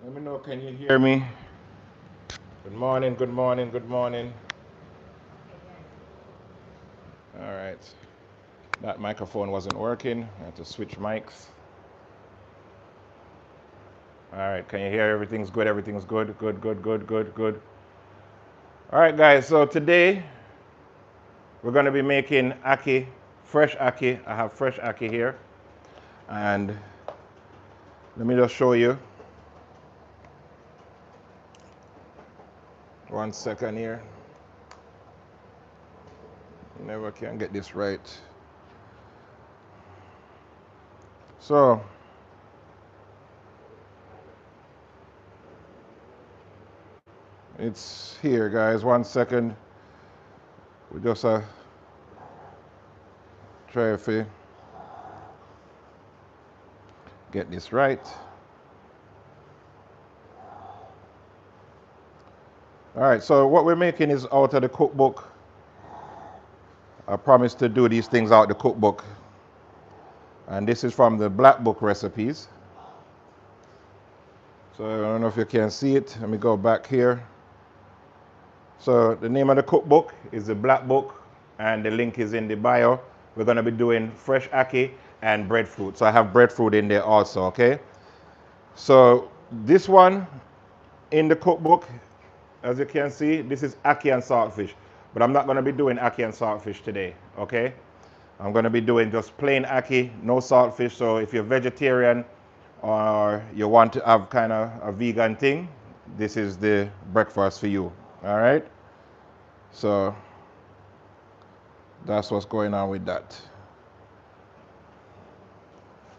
Let me know, can you hear me? Good morning, good morning, good morning. All right. That microphone wasn't working. I had to switch mics. All right, can you hear everything's good? Everything's good. Good, good, good, good, good. All right, guys, so today we're going to be making ackee, fresh ackee. I have fresh ackee here. And let me just show you. One second here. Never can get this right. So, it's here, guys. One second. We just try to get this right. All right, so what we're making is out of the cookbook. I promised to do these things out of the cookbook. And this is from the Black Book recipes. So I don't know if you can see it. Let me go back here. So the name of the cookbook is the Black Book, and the link is in the bio. We're going to be doing fresh ackee and breadfruit. So I have breadfruit in there also, okay? So this one in the cookbook, as you can see, this is ackee and saltfish. But I'm not going to be doing ackee and saltfish today, okay? I'm going to be doing just plain ackee, no saltfish. So if you're vegetarian or you want to have kind of a vegan thing, this is the breakfast for you, all right? So that's what's going on with that.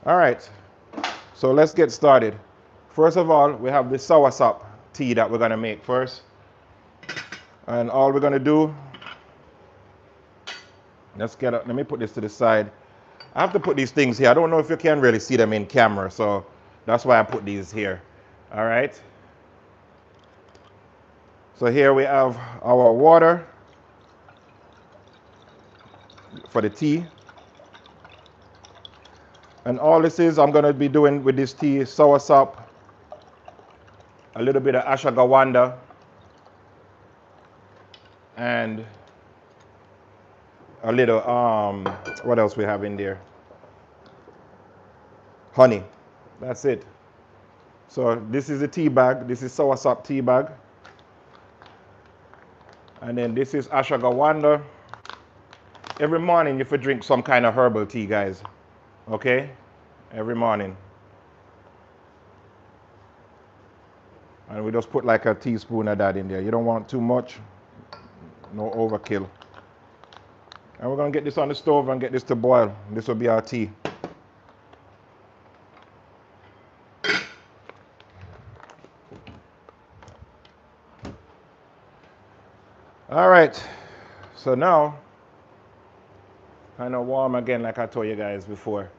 All right, so let's get started. First of all, we have the soursop tea that we're going to make first. And all we're going to do, let me put this to the side. I have to put these things here. I don't know if you can really see them in camera, so that's why I put these here. All right. So here we have our water for the tea. And all this is, I'm going to be doing with this tea, soursop, a little bit of ashwagandha, and a little, what else we have in there? Honey. That's it. So this is the tea bag. This is soursop tea bag. And then this is ashwagandha. Every morning you should drink some kind of herbal tea, guys. Okay? Every morning. And we just put like a teaspoon of that in there. You don't want too much. No overkill. And we're going to get this on the stove and get this to boil. This will be our tea. All right. So now, kind of warm again like I told you guys before.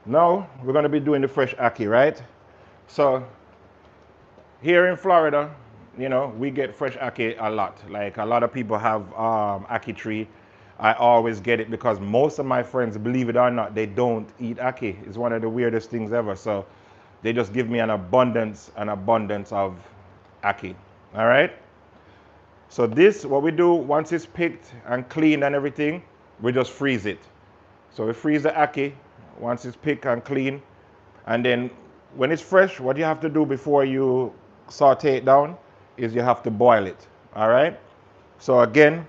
Now, we're going to be doing the fresh ackee, right? So, here in Florida, you know, we get fresh ackee a lot. Like a lot of people have ackee tree. I always get it because most of my friends, believe it or not, they don't eat ackee. It's one of the weirdest things ever. So they just give me an abundance of ackee. All right. So this, what we do, once it's picked and cleaned and everything, we just freeze it. So we freeze the ackee once it's picked and clean. And then when it's fresh, what you have to do before you saute it down is you have to boil it. All right. So again,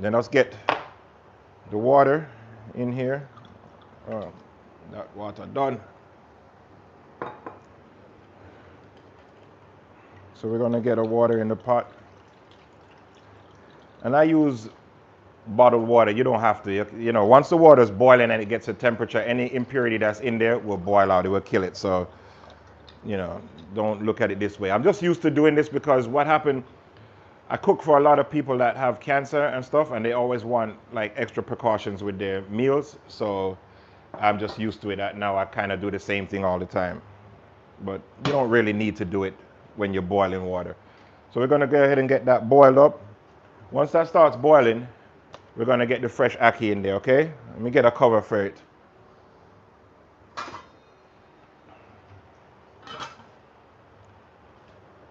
then let's get the water in here. Oh, that water done. So we're gonna get a water in the pot. And I use bottled water. You don't have to. You know, once the water is boiling and it gets a temperature, any impurity that's in there will boil out. It will kill it. So, you know, don't look at it this way. I'm just used to doing this because what happened, I cook for a lot of people that have cancer and stuff, and they always want like extra precautions with their meals. So I'm just used to it. Now I kind of do the same thing all the time. But you don't really need to do it when you're boiling water. So we're going to go ahead and get that boiled up. Once that starts boiling, we're going to get the fresh ackee in there, okay? Let me get a cover for it.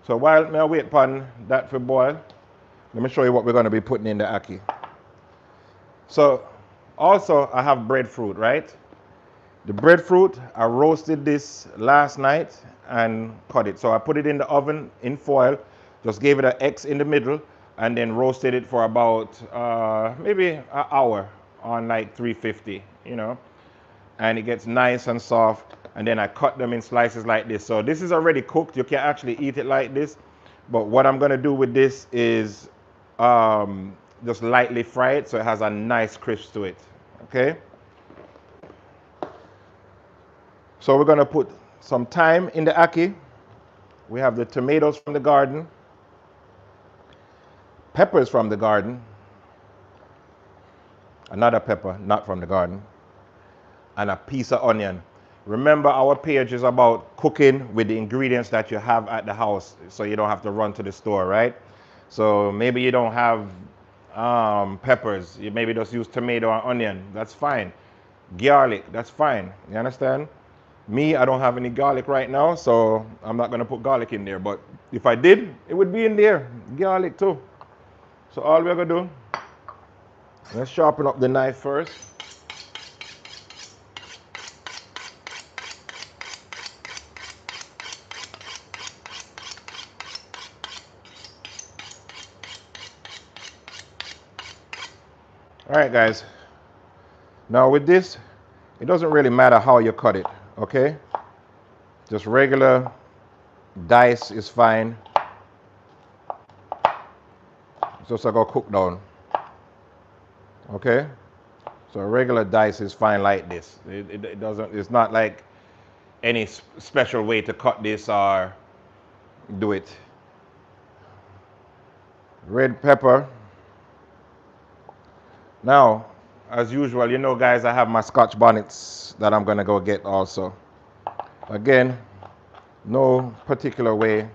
So while I wait upon that for boil, let me show you what we're going to be putting in the ackee. So also I have breadfruit, right? The breadfruit, I roasted this last night and cut it. So I put it in the oven in foil, just gave it an X in the middle, and then roasted it for about maybe an hour on like 350, you know. And it gets nice and soft. And then I cut them in slices like this. So this is already cooked. You can actually eat it like this. But what I'm gonna do with this is just lightly fry it so it has a nice crisp to it. Okay. So we're gonna put some thyme in the ackee. We have the tomatoes from the garden, peppers from the garden, another pepper not from the garden, and a piece of onion. Remember, our page is about cooking with the ingredients that you have at the house, so you don't have to run to the store, right? So maybe you don't have peppers. You maybe just use tomato and onion. That's fine. Garlic, that's fine. You understand? Me, I don't have any garlic right now, so I'm not gonna put garlic in there. But if I did, it would be in there. Garlic too. So all we're gonna do, let's sharpen up the knife first. All right, guys. Now with this, it doesn't really matter how you cut it, okay? Just regular dice is fine. It's just like a cook down, okay? So a regular dice is fine like this. It doesn't, it's not like any special way to cut this or do it. Red pepper. Now, as usual, you know, guys, I have my Scotch bonnets that I'm gonna go get also. Again, no particular way,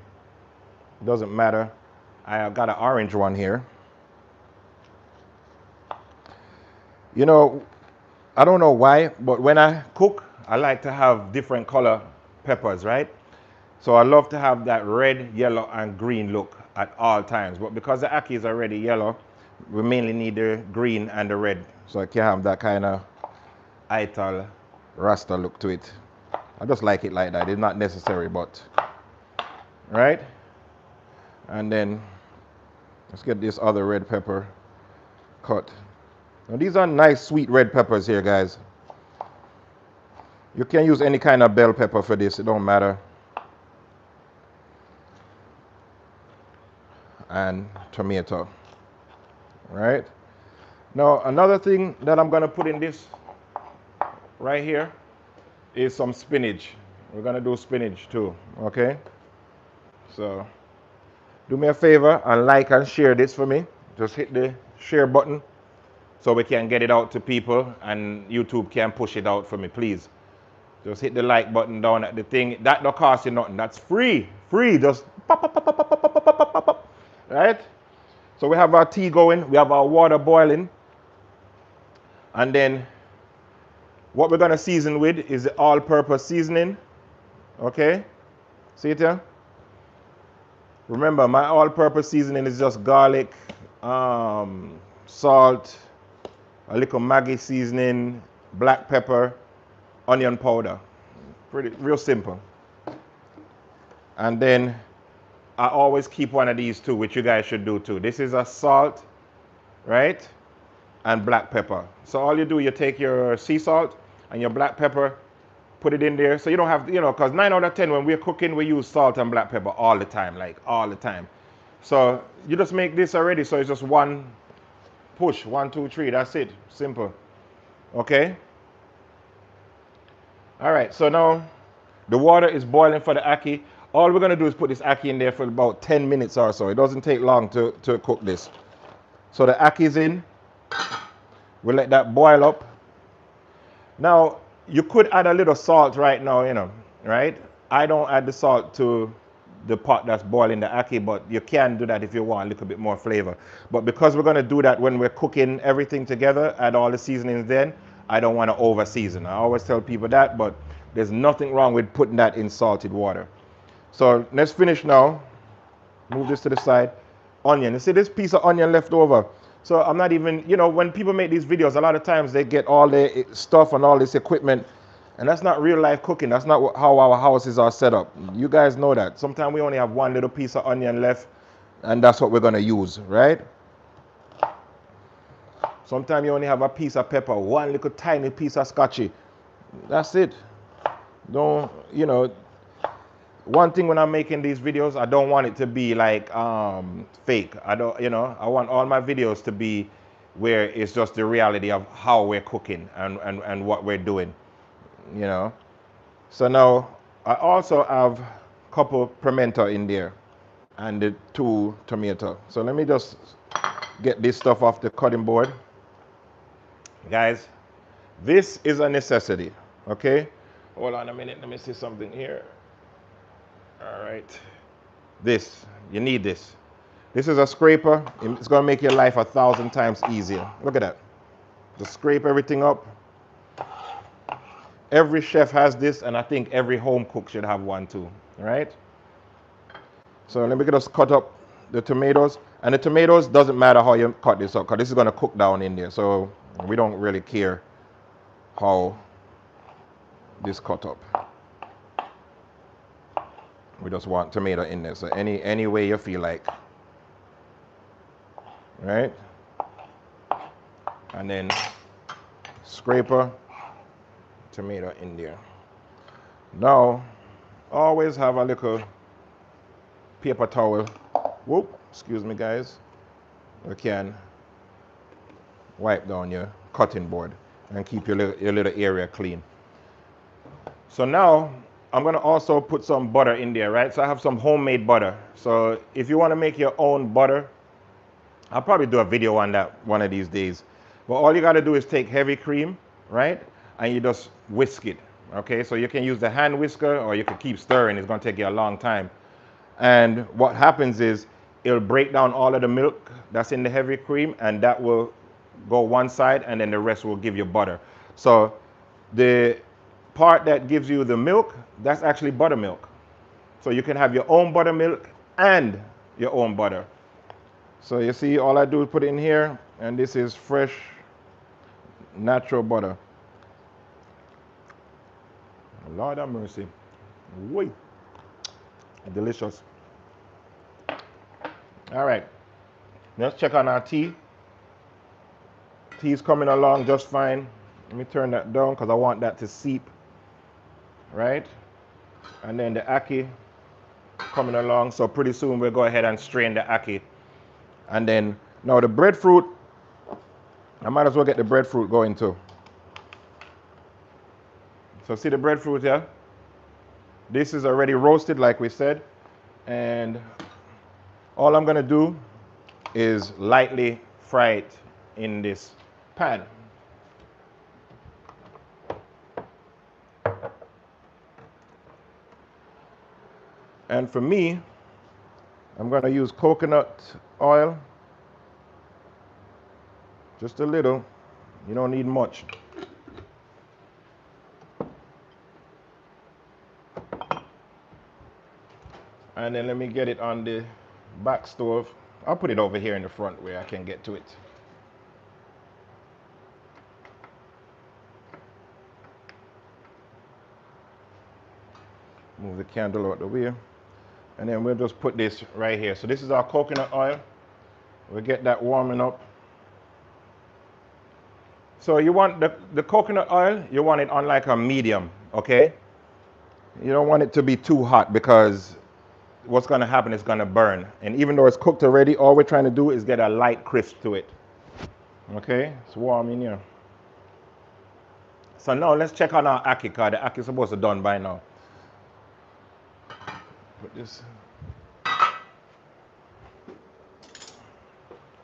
doesn't matter. I got an orange one here. You know, I don't know why, but when I cook, I like to have different color peppers, right? So I love to have that red, yellow, and green look at all times. But because the ackee is already yellow, we mainly need the green and the red. So I can have that kind of ital rasta look to it. I just like it like that. It's not necessary, but right? And then let's get this other red pepper cut. Now these are nice sweet red peppers here, guys. You can use any kind of bell pepper for this, it don't matter. And tomato, right? Now another thing that I'm gonna put in this right here is some spinach. We're gonna do spinach too, okay? So do me a favor and like and share this for me. Just hit the share button so we can get it out to people and YouTube can push it out for me, please. Just hit the like button down at the thing. That don't cost you nothing. That's free. Free. Just pop, pop, pop, pop, pop, pop, pop, pop, pop, pop. Right? So we have our tea going. We have our water boiling. And then what we're going to season with is the all-purpose seasoning. Okay? See it here? Remember, my all-purpose seasoning is just garlic, salt, a little Maggi seasoning, black pepper, onion powder. Pretty real simple. And then I always keep one of these too, which you guys should do too. This is a salt, right? And black pepper. So all you do, you take your sea salt and your black pepper, put it in there. So you don't have to, you know, because 9 out of 10 when we're cooking, we use salt and black pepper all the time, like all the time. So you just make this already. So it's just one push, 1, 2, 3. That's it. Simple. Okay? All right, so now the water is boiling for the ackee. All we're gonna do is put this ackee in there for about 10 minutes or so. It doesn't take long to cook this. So the ackee is in. We'll let that boil up. Now, you could add a little salt right now, you know, right? I don't add the salt to the pot that's boiling the ackee, but you can do that if you want a little bit more flavor. But because we're gonna do that when we're cooking everything together, add all the seasonings then, I don't want to over season. I always tell people that, but there's nothing wrong with putting that in salted water. So let's finish now. Move this to the side. Onion. You see this piece of onion left over? So I'm not even, you know, when people make these videos, a lot of times they get all the stuff and all this equipment, and that's not real life cooking. That's not how our houses are set up. You guys know that. Sometimes we only have one little piece of onion left, and that's what we're going to use, right? Sometimes you only have a piece of pepper, one little tiny piece of scotchy. That's it. Don't, you know, one thing when I'm making these videos, I don't want it to be like fake. I don't, you know, I want all my videos to be where it's just the reality of how we're cooking and what we're doing, you know. So now I also have a couple pimento in there and the 2 tomato. So let me just get this stuff off the cutting board. Guys, this is a necessity, okay? Hold on a minute, let me see something here. All right. This, you need this. This is a scraper. It's gonna make your life 1,000 times easier. Look at that. Just scrape everything up. Every chef has this, and I think every home cook should have one too, right? So let me just cut up the tomatoes. And the tomatoes, doesn't matter how you cut this up, because this is gonna cook down in there. So we don't really care how this cut up. We just want tomato in there. So any way you feel like, right? And then scraper, tomato in there. Now, always have a little paper towel. Whoop, excuse me guys. You can wipe down your cutting board and keep your little area clean. So now, I'm gonna also put some butter in there, right? So I have some homemade butter. So if you wanna make your own butter, I'll probably do a video on that one of these days. But all you gotta do is take heavy cream, right? And you just whisk it, okay? So you can use the hand whisker or you can keep stirring. It's gonna take you a long time. And what happens is it'll break down all of the milk that's in the heavy cream, and that will go one side, and then the rest will give you butter. So the part that gives you the milk, that's actually buttermilk. So you can have your own buttermilk and your own butter. So you see, all I do is put it in here, and this is fresh, natural butter. Lord have mercy. Wait. Delicious. All right. Let's check on our tea. Tea's coming along just fine. Let me turn that down because I want that to seep, right? And then the ackee coming along. So pretty soon we'll go ahead and strain the ackee. And then, now the breadfruit, I might as well get the breadfruit going too. So see the breadfruit here? This is already roasted like we said. And all I'm gonna do is lightly fry it in this pan. And for me, I'm gonna use coconut oil. Just a little, you don't need much. And then let me get it on the back stove. I'll put it over here in the front where I can get to it. Move the candle out the way. And then we'll just put this right here. So this is our coconut oil. We'll get that warming up. So you want the coconut oil, you want it on like a medium, okay? You don't want it to be too hot because what's gonna happen is gonna burn. And even though it's cooked already, all we're trying to do is get a light crisp to it. Okay, it's warm in here. So now let's check on our ackee, because the ackee is supposed to be done by now. Put this.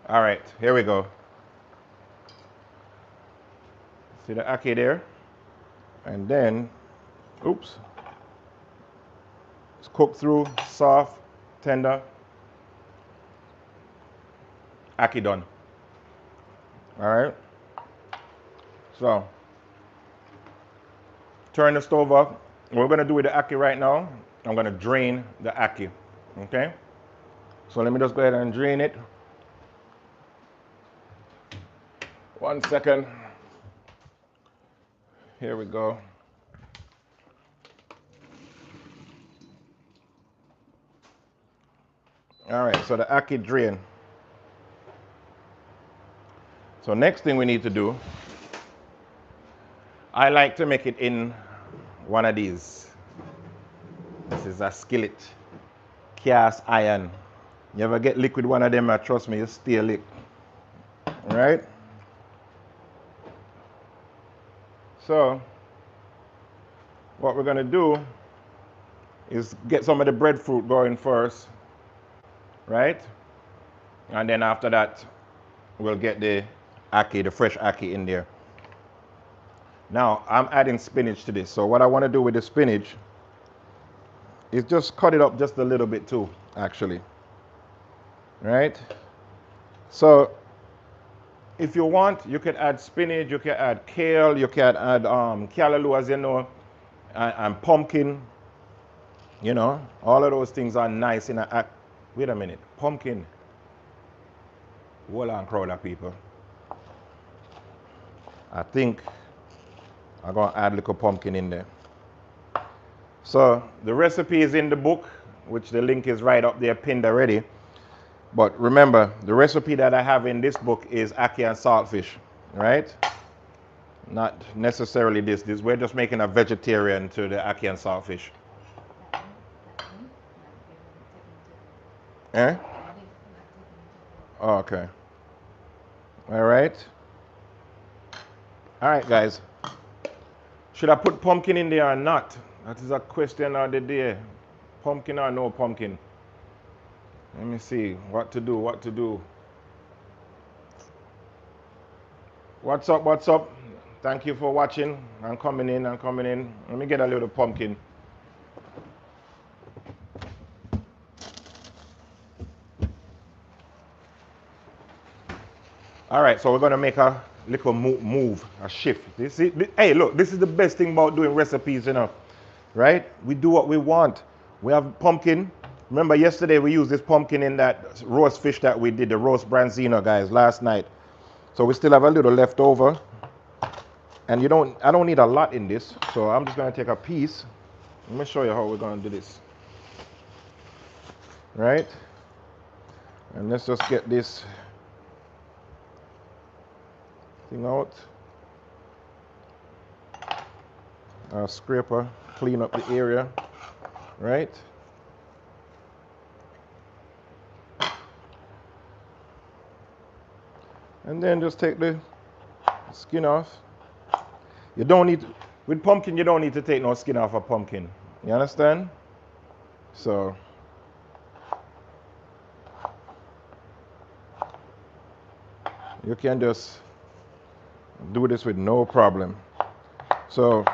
All right, here we go. See the ackee there? And then, oops. It's cooked through, soft, tender. Ackee done. All right. So, turn the stove up. What we're gonna do with the ackee right now, I'm gonna drain the ackee, okay? So let me just go ahead and drain it. 1 second. Here we go. All right, so the ackee drain. So next thing we need to do, I like to make it in one of these. This is a skillet, cast iron. You ever get liquid one of them, trust me, you stay lick. All right? So what we're gonna do is get some of the breadfruit going first, right? And then after that, we'll get the ackee, the fresh ackee in there. Now, I'm adding spinach to this. So what I want to do with the spinach is just cut it up just a little bit too, actually. Right? So if you want, you could add spinach, you can add kale, you can add callaloo, as you know, and pumpkin. You know, all of those things are nice in a. Wait a minute, pumpkin. Hold on, crowd of people. I think I'm gonna add a little pumpkin in there. So the recipe is in the book, which the link is right up there pinned already. But remember, the recipe that I have in this book is ackee and saltfish, right? Not necessarily this. We're just making a vegetarian to the ackee and saltfish. Eh? Oh, okay. All right. All right, guys. Should I put pumpkin in there or not? That is a question of the day. Pumpkin or no pumpkin? Let me see. What to do, what to do. What's up, what's up? Thank you for watching and coming in and coming in. Let me get a little pumpkin. All right, so we're gonna make a little move, a shift. You see, hey, look, this is the best thing about doing recipes, you know, right? We do what we want. We have pumpkin. Remember yesterday we used this pumpkin in that roast fish that we did, the roast branzino, guys, last night. So we still have a little left over. And I don't need a lot in this, so I'm just gonna take a piece. Let me show you how we're gonna do this. Right? And let's just get this thing out. Our scraper, clean up the area, right? And then just take the skin off. You don't need, with pumpkin, you don't need to take no skin off a pumpkin. You understand? So, you can just do this with no problem. So,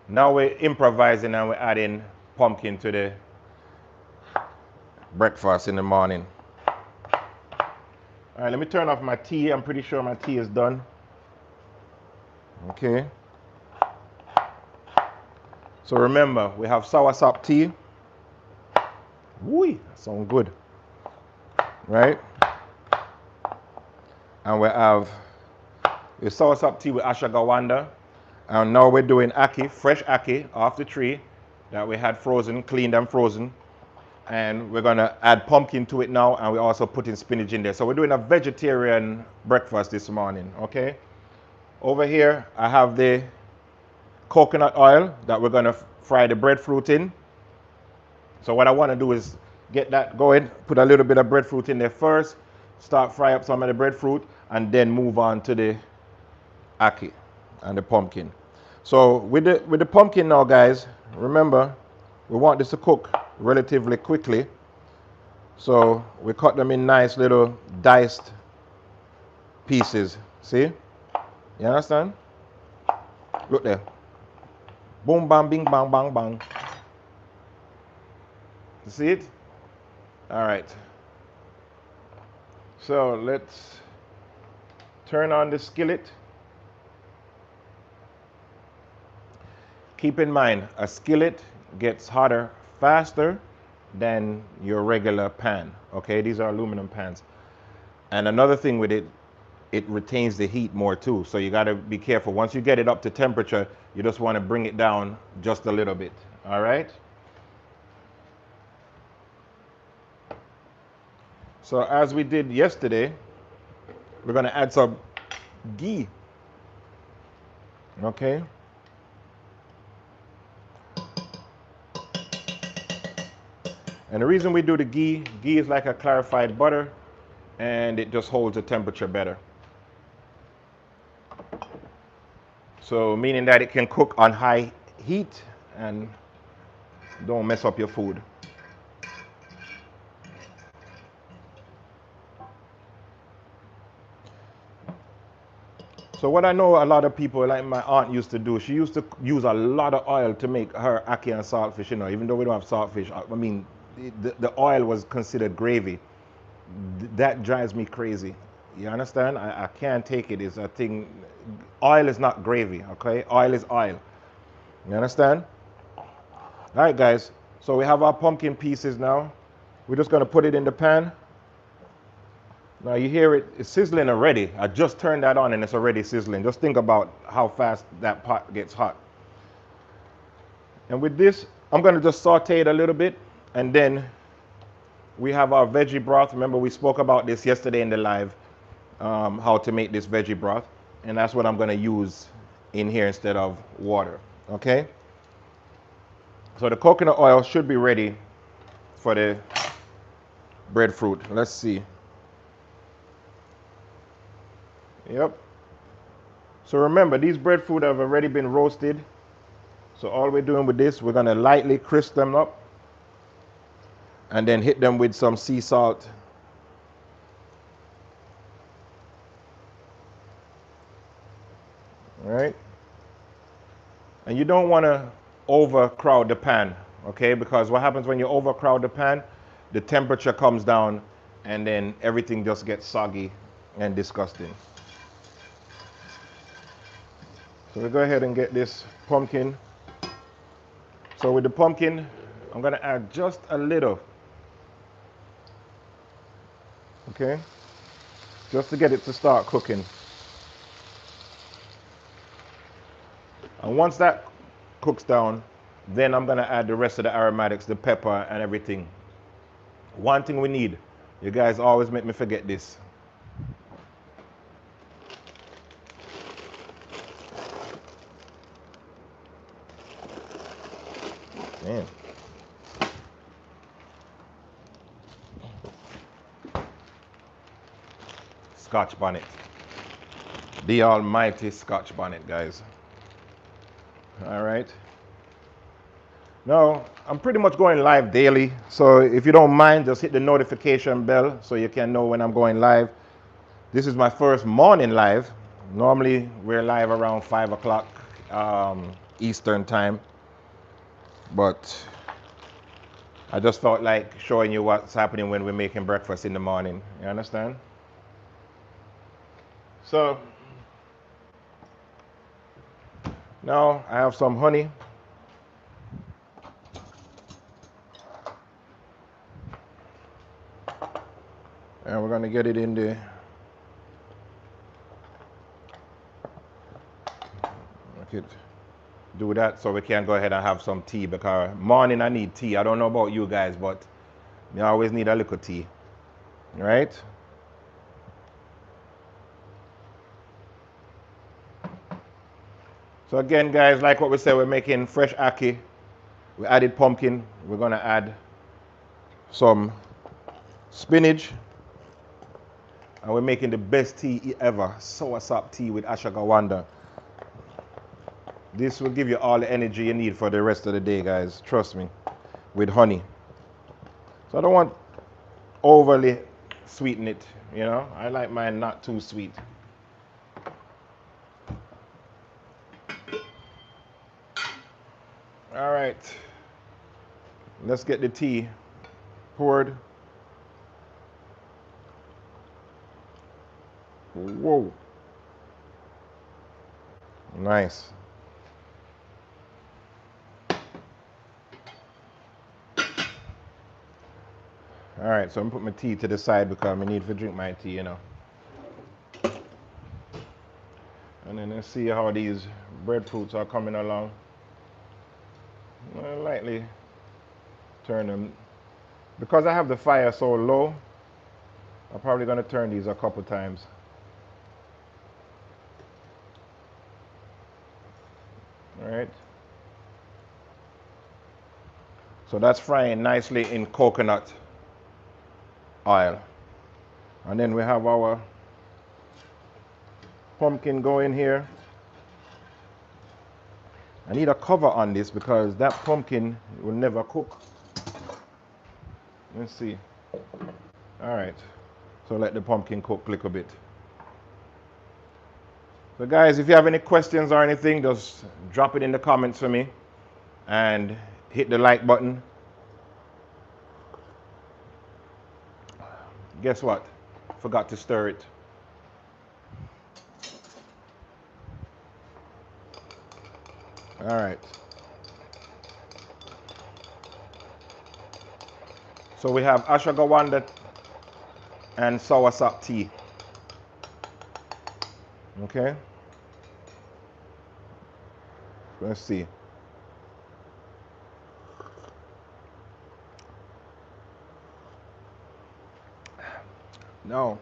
now we're improvising and we're adding pumpkin to the breakfast in the morning. All right, let me turn off my tea. I'm pretty sure my tea is done. Okay. So remember, we have soursop tea. Woo, that sounds good. Right? And we have the soursop tea with ashwagandha. And now we're doing ackee, fresh ackee off the tree that we had frozen, cleaned and frozen. And we're gonna add pumpkin to it now, and we're also putting spinach in there. So we're doing a vegetarian breakfast this morning, okay? Over here, I have the coconut oil that we're gonna fry the breadfruit in. So what I wanna do is get that going, put a little bit of breadfruit in there first, start fry up some of the breadfruit, and then move on to the ackee and the pumpkin. So with the pumpkin now, guys, remember, we want this to cook relatively quickly. So we cut them in nice little diced pieces. See? You understand? Look there. Boom, bam, bing, bang, bang, bang. You see it? All right. So let's turn on the skillet. Keep in mind, a skillet gets hotter faster than your regular pan. Okay, these are aluminum pans. And another thing with it, it retains the heat more too. So you got to be careful. Once you get it up to temperature, you just want to bring it down just a little bit. All right. So as we did yesterday, we're going to add some ghee. Okay. And the reason we do the ghee is like a clarified butter, and it just holds the temperature better. So meaning that it can cook on high heat and don't mess up your food. So what I know a lot of people, like my aunt used to do, she used to use a lot of oil to make her ackee and saltfish, you know, even though we don't have saltfish. I mean, the oil was considered gravy. That drives me crazy. You understand? I can't take it. It's a thing. Oil is not gravy, okay? Oil is oil. You understand? All right, guys. So we have our pumpkin pieces now. We're just going to put it in the pan. Now you hear it, it's sizzling already. I just turned that on and it's already sizzling. Just think about how fast that pot gets hot. And with this, I'm going to just saute it a little bit. And then we have our veggie broth. Remember, we spoke about this yesterday in the live, how to make this veggie broth. And that's what I'm going to use in here instead of water. Okay? So the coconut oil should be ready for the breadfruit. Let's see. Yep. So remember, these breadfruit have already been roasted. So all we're doing with this, we're going to lightly crisp them up and then hit them with some sea salt. All right. And you don't want to overcrowd the pan, okay? Because what happens when you overcrowd the pan, the temperature comes down and then everything just gets soggy and disgusting. So we'll go ahead and get this pumpkin. So with the pumpkin, I'm going to add just a little, okay? Just to get it to start cooking. And once that cooks down, then I'm going to add the rest of the aromatics, the pepper and everything. One thing we need, you guys always make me forget this. Man. Scotch bonnet. The almighty Scotch bonnet, guys. All right. Now, I'm pretty much going live daily. So if you don't mind, just hit the notification bell so you can know when I'm going live. This is my first morning live. Normally, we're live around 5 o'clock Eastern time. But I just felt like showing you what's happening when we're making breakfast in the morning. You understand? So now I have some honey. And we're going to get it in there. Okay. Do that so we can go ahead and have some tea, because morning I need tea. I don't know about you guys, but I always need a little tea. Right? So again, guys, like what we said, we're making fresh ackee. We added pumpkin. We're going to add some spinach. And we're making the best tea ever, soursop tea with ashwagandha. This will give you all the energy you need for the rest of the day, guys. Trust me, with honey. So I don't want overly sweeten it, you know. I like mine not too sweet. All right, let's get the tea poured. Whoa. Nice. All right, so I'm put my tea to the side because I need to drink my tea, you know. And then let's see how these breadfruits are coming along. I'll lightly turn them. Because I have the fire so low, I'm probably going to turn these a couple times. All right. So that's frying nicely in coconut oil. And then we have our pumpkin going here. I need a cover on this because that pumpkin will never cook. Let's see. All right. So let the pumpkin cook a little bit. So guys, if you have any questions or anything, just drop it in the comments for me and hit the like button. Guess what? Forgot to stir it. All right. So we have ashwagandha and soursop tea. Okay. Let's see. No,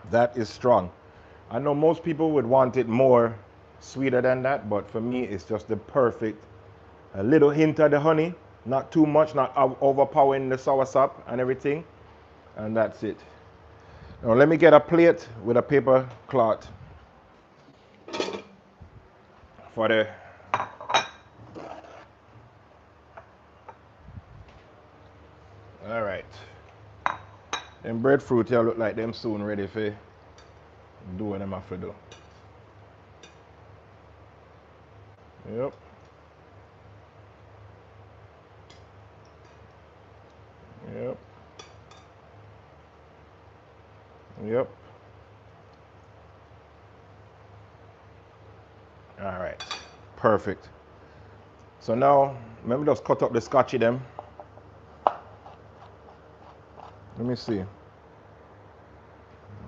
that is strong. I know most people would want it more sweeter than that, but for me, it's just the perfect. A little hint of the honey, not too much, not overpowering the soursop and everything, and that's it. Now let me get a plate with a paper cloth for the. All right. Them breadfruit here look like them soon ready for do what them have to do. Yep. Yep. Yep. All right. Perfect. So now, let me just cut up the scotchy them. Let me see.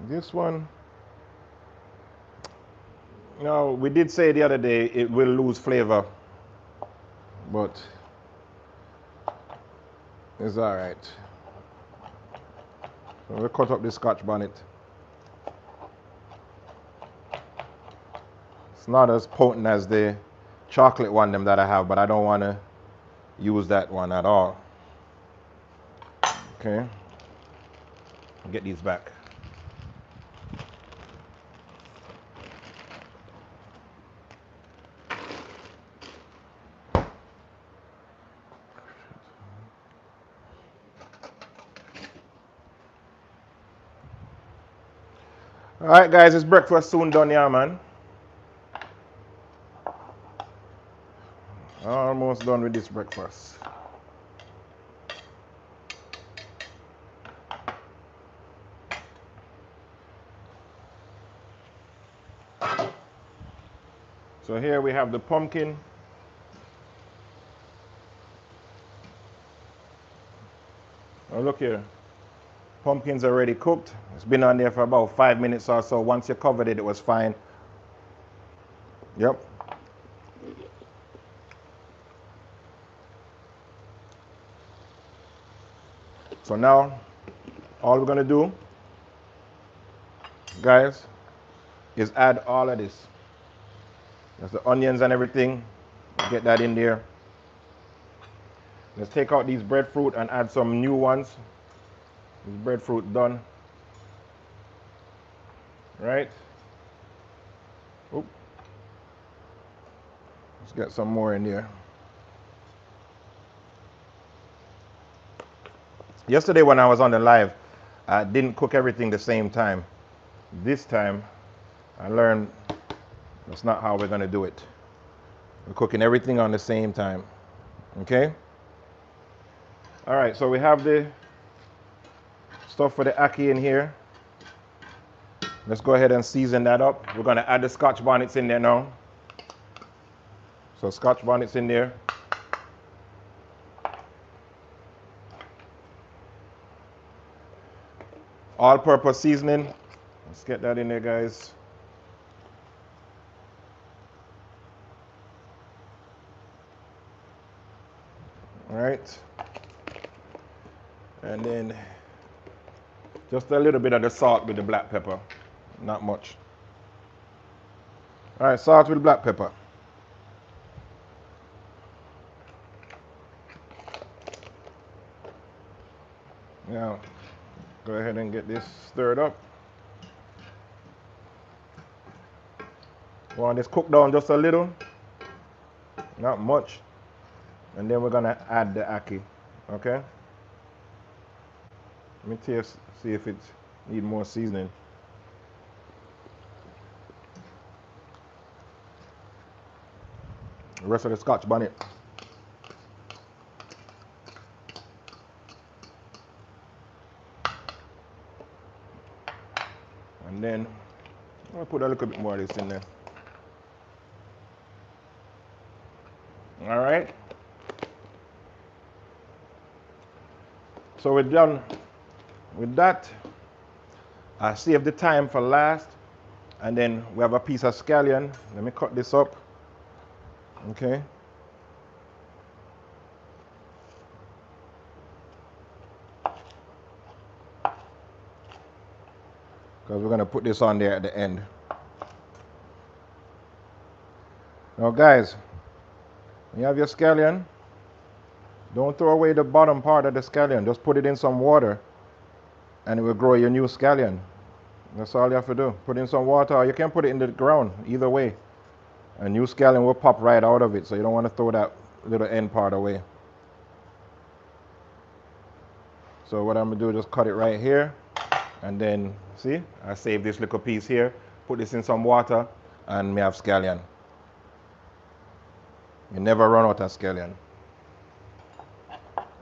This one. Now, we did say the other day it will lose flavor, but it's all right. So we'll cut up the scotch bonnet. It's not as potent as the chocolate one them that I have, but I don't want to use that one at all. Okay. I'll get these back. All right, guys, it's breakfast soon done, yeah, man. Almost done with this breakfast. So here we have the pumpkin. Oh, look here. Pumpkin's already cooked. It's been on there for about 5 minutes or so. Once you covered it, it was fine. Yep. So now, all we're gonna do, guys, is add all of this. That's the onions and everything. Get that in there. Let's take out these breadfruit and add some new ones. This breadfruit done. Right? Oop. Let's get some more in there. Yesterday when I was on the live, I didn't cook everything the same time. This time, I learned that's not how we're gonna do it. We're cooking everything on the same time. Okay? All right, so we have the stuff for the ackee in here. Let's go ahead and season that up. We're gonna add the scotch bonnets in there now. So scotch bonnets in there. all-purpose seasoning. Let's get that in there, guys. All right. And then just a little bit of the salt with the black pepper. Not much. All right, salt with black pepper. Now, go ahead and get this stirred up. Want this cooked down just a little, not much. And then we're gonna add the ackee, okay? Let me taste, see if it needs more seasoning. The rest of the Scotch bonnet. And then I'll put a little bit more of this in there. All right. So we're done with that. I saved the thyme for last. And then we have a piece of scallion. Let me cut this up. Okay. Because we're going to put this on there at the end. Now guys, when you have your scallion, don't throw away the bottom part of the scallion. Just put it in some water and it will grow your new scallion. That's all you have to do. Put in some water, or you can put it in the ground, either way. A new scallion will pop right out of it, so you don't want to throw that little end part away. So what I'm going to do is just cut it right here. And then, see, I save this little piece here, put this in some water, and we have scallion. You never run out of scallion.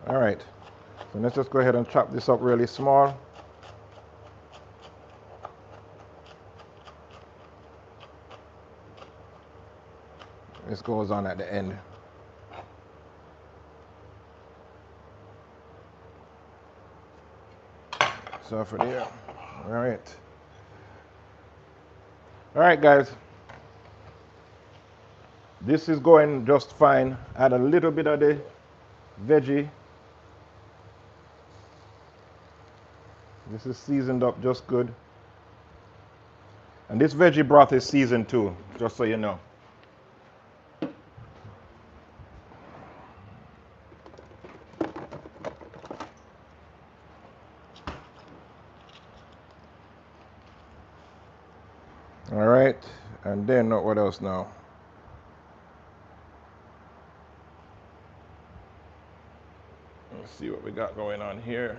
All right, so let's just go ahead and chop this up really small. This goes on at the end. So for there, all right. All right, guys. This is going just fine. Add a little bit of the veggie. This is seasoned up just good. And this veggie broth is seasoned too, just so you know. All right, and then what else now? Let's see what we got going on here.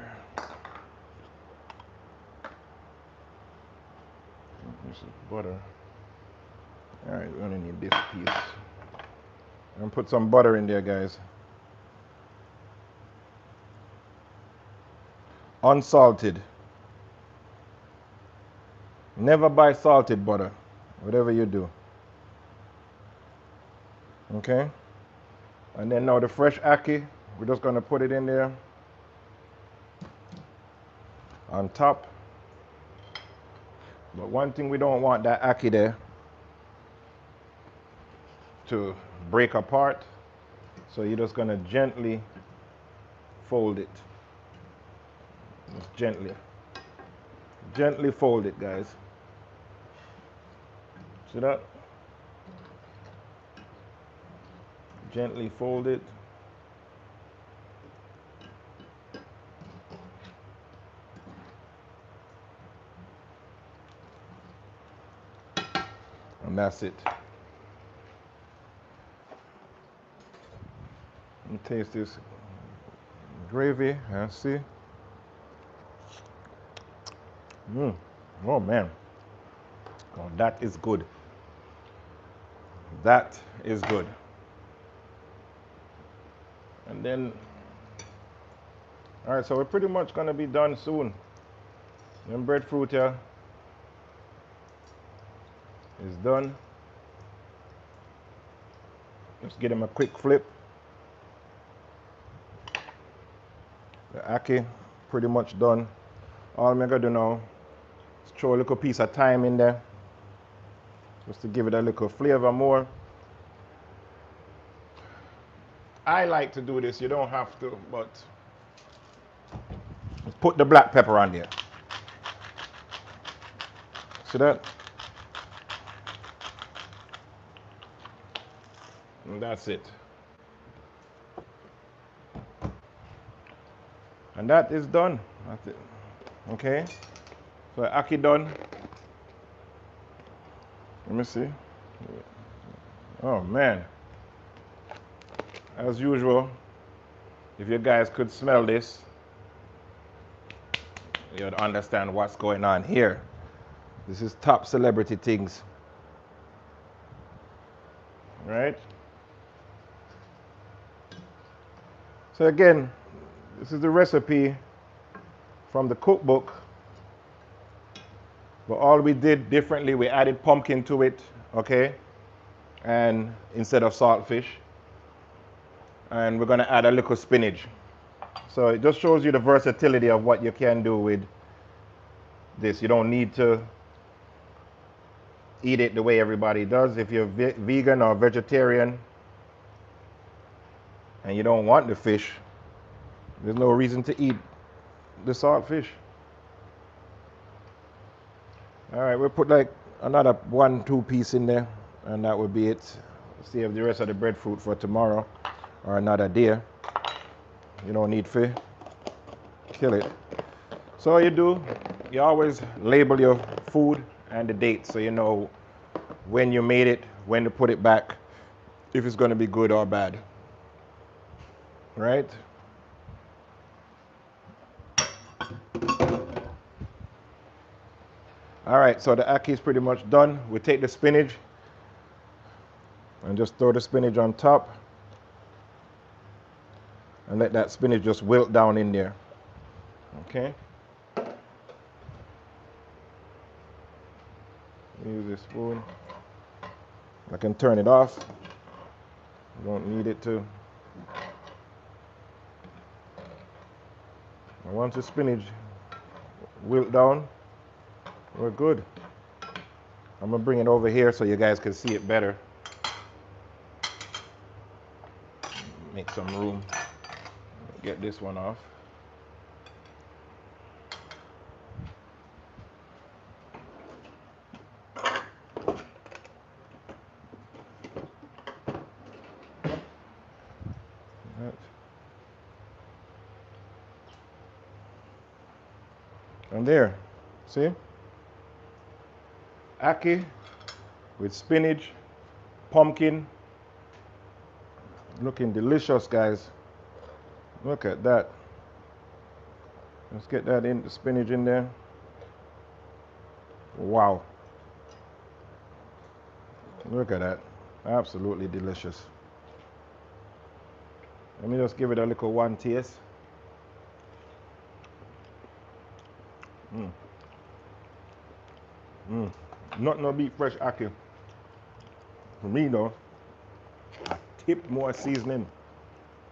This is butter. All right, we only need this piece. And put some butter in there, guys. Unsalted. Never buy salted butter, whatever you do. Okay? And then now the fresh ackee, we're just going to put it in there on top. But one thing, we don't want that ackee there to break apart. So you're just going to gently fold it. Just gently. Gently fold it, guys. See that? Gently fold it. And that's it. Let me taste this gravy and see. Oh man. Oh, that is good. That is good. And then, all right, so we're pretty much gonna be done soon. Then breadfruit here is done. Let's give him a quick flip. The ackee pretty much done. All I'm gonna do now is throw a little piece of thyme in there, just to give it a little flavor more. I like to do this, you don't have to, but put the black pepper on there. See that? And that's it. And that is done. That's it. Okay? So ackee done. Let me see. Oh man. As usual, if you guys could smell this, you'd understand what's going on here. This is top celebrity things. Right? So again, this is the recipe from the cookbook. But all we did differently, we added pumpkin to it, okay? And instead of saltfish. And we're gonna add a little spinach. So it just shows you the versatility of what you can do with this. You don't need to eat it the way everybody does. If you're vegan or vegetarian and you don't want the fish, there's no reason to eat the saltfish. All right, we'll put like another 1-2 piece in there, and that would be it. Save the rest of the breadfruit for tomorrow or another day. You don't need to kill it. So all you do, you always label your food and the date so you know when you made it, when to put it back, if it's going to be good or bad. Right? All right, so the ackee is pretty much done. We take the spinach and just throw the spinach on top and let that spinach just wilt down in there. Okay? Use this spoon. I can turn it off. You don't need it to. And once the spinach wilt down, we're good. I'm gonna bring it over here so you guys can see it better. Make some room. Get this one off. And there, see? Ackee with spinach, pumpkin. Looking delicious, guys. Look at that. Let's get that in, the spinach in there. Wow. Look at that. Absolutely delicious. Let me just give it a little one taste. Not no beat fresh ackee. For me though, a tip more seasoning.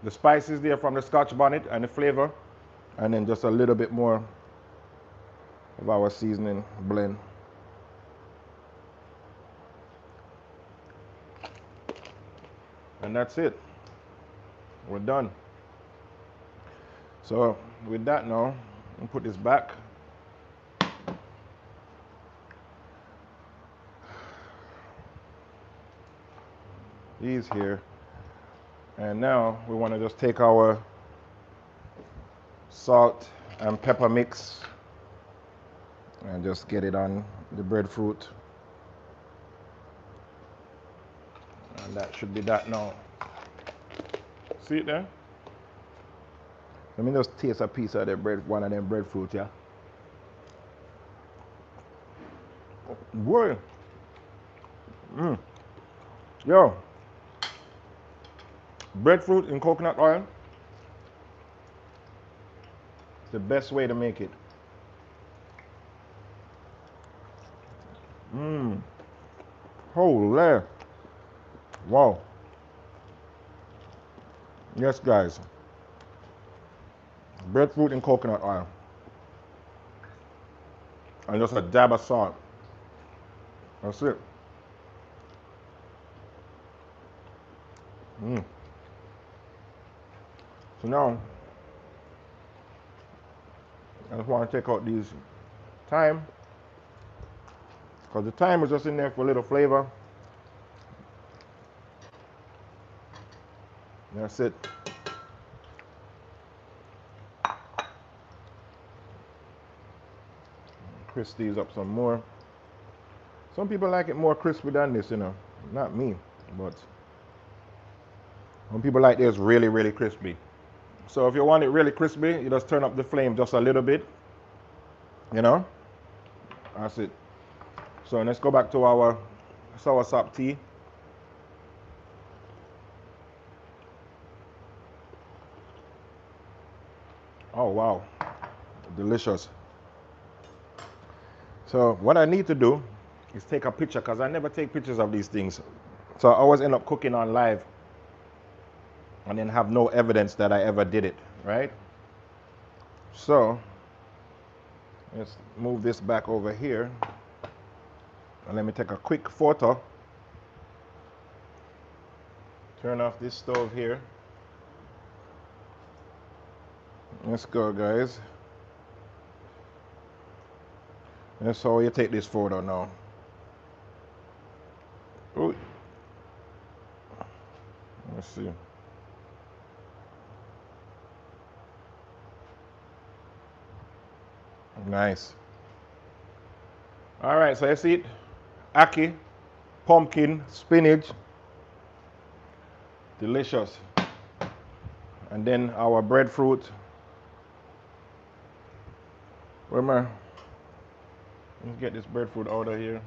The spices there from the Scotch bonnet and the flavor, and then just a little bit more of our seasoning blend. And that's it. We're done. So with that now, I'll put this back. These here. And now we want to just take our salt and pepper mix and just get it on the breadfruit. And that should be that now. See it there? Let me just taste a piece of the bread, one of them breadfruit, yeah. Boy. Yo. Breadfruit in coconut oil. It's the best way to make it. Holy. Wow. Yes, guys. Breadfruit in coconut oil. and just a dab of salt. That's it. So now, I just want to take out these thyme, because the thyme is just in there for a little flavor. That's it. Crisp these up some more. Some people like it more crispy than this, you know. Not me, but some people like theirs really, really crispy. So if you want it really crispy, you just turn up the flame just a little bit, you know. That's it. So let's go back to our soursop tea. Oh wow, delicious. So what I need to do is take a picture, because I never take pictures of these things. So I always end up cooking on live and then have no evidence that I ever did it, right? So let's move this back over here. And let me take a quick photo. Turn off this stove here. Let's go, guys. That's how you take this photo now. Ooh. Let's see. Nice. All right, so you see it. Ackee, pumpkin, spinach. Delicious. And then our breadfruit. Where am I? Let's get this breadfruit out of here.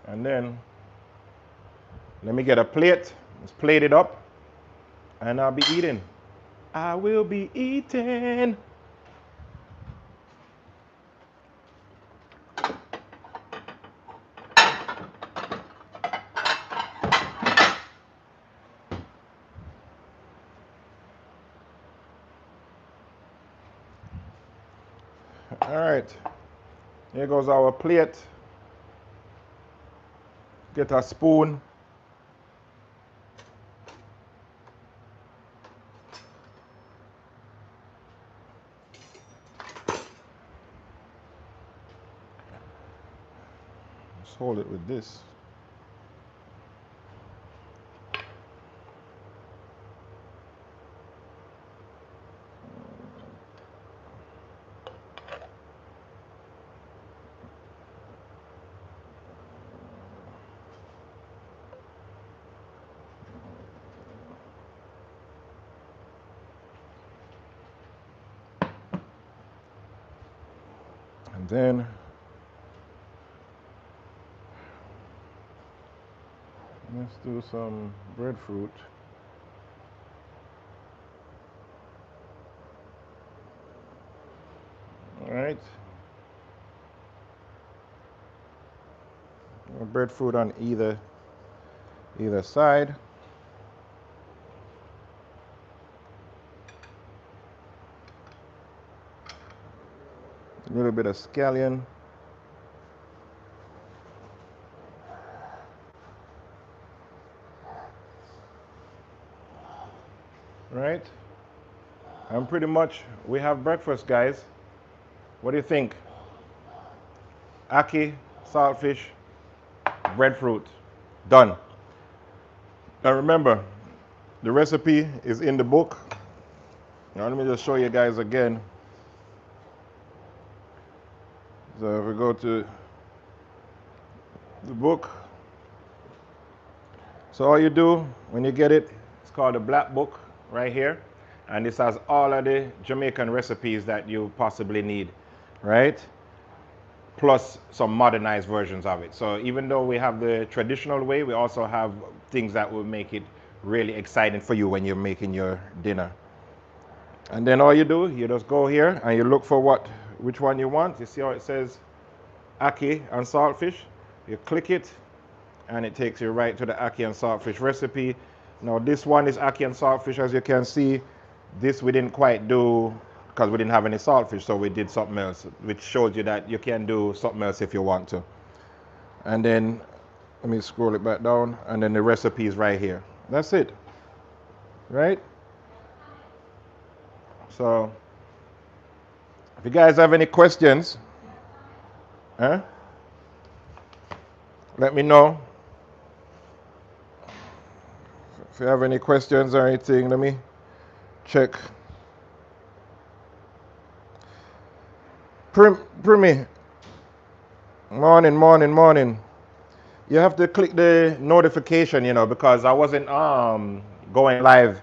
And then let me get a plate. Let's plate it up. And I'll be eating. I will be eating. All right. Here goes our plate. Get a spoon. Let's hold it with this. And then let's do some breadfruit. All right. Breadfruit on either side. A little bit of scallion. Right? And pretty much we have breakfast, guys. What do you think? Ackee, saltfish, breadfruit. Done. Now remember, the recipe is in the book. Now let me just show you guys again. So if we go to the book. So all you do when you get it, it's called the Black Book right here. And this has all of the Jamaican recipes that you possibly need, right? Plus some modernized versions of it. So even though we have the traditional way, we also have things that will make it really exciting for you when you're making your dinner. And then all you do, you just go here and you look for which one you want. You see how it says Ackee and saltfish? You click it and it takes you right to the Ackee and saltfish recipe. Now this one is Ackee and saltfish, as you can see. This we didn't quite do because we didn't have any saltfish, so we did something else, which shows you that you can do something else if you want to. And then let me scroll it back down, and then the recipe is right here. That's it, right? So if you guys have any questions, huh, let me know. If you have any questions or anything, let me check. Primi, morning, morning, morning. You have to click the notification, because I wasn't going live,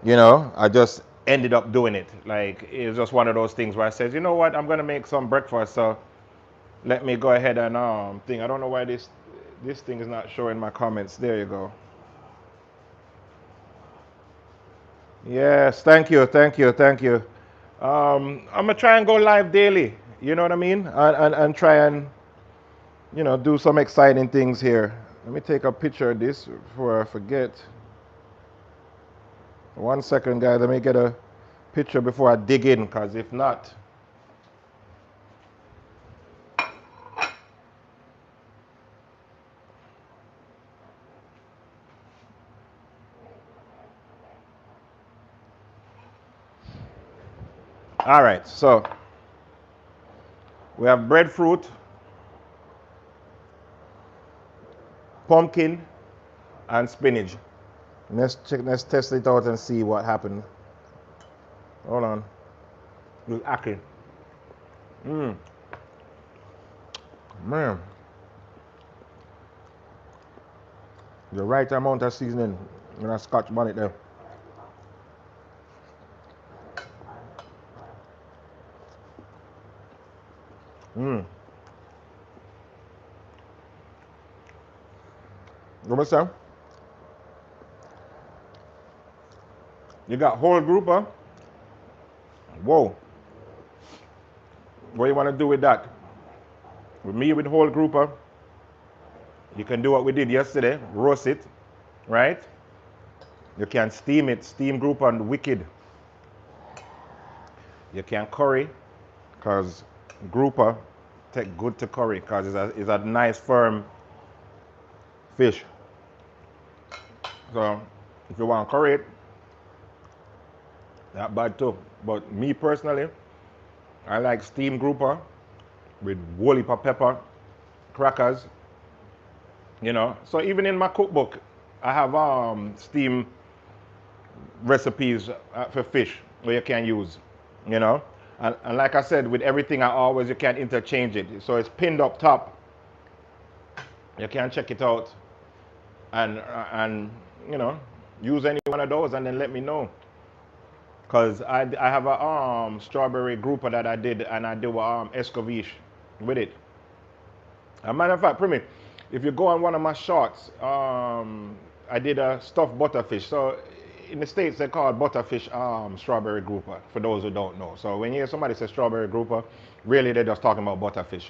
I just ended up doing it. Like, it's just one of those things where I said, you know what, I'm gonna make some breakfast, so let me go ahead and thing. I don't know why this thing is not showing my comments. There you go. Yes, thank you, thank you, thank you. I'm gonna try and go live daily. You know what I mean? And try and do some exciting things here. Let me take a picture of this before I forget. 1 second, guys. Let me get a picture before I dig in, because if not. All right, so we have breadfruit, pumpkin, and spinach. Let's test it out and see what happened. Hold on. With Ackee. Man. The right amount of seasoning and a scotch bonnet there. What's that? You got whole grouper. Whoa. What you want to do with that? With me with whole grouper, you can do what we did yesterday, roast it, right? You can steam it, steam grouper and wicked. You can curry, because grouper take good to curry, because it's a nice firm fish. So if you want to curry it, not bad too. But me personally, I like steam grouper with whole heap of pepper, crackers, So even in my cookbook, I have steam recipes for fish where you can use, you know. And like I said, with everything you can interchange it. So it's pinned up top. You can check it out and use any one of those and then let me know. Cause I have a strawberry grouper that I did, and I do escovitch with it. As a matter of fact, Primi, if you go on one of my shorts, I did a stuffed butterfish. So in the States, they call it butterfish strawberry grouper, for those who don't know. So when you hear somebody say strawberry grouper, really they're just talking about butterfish.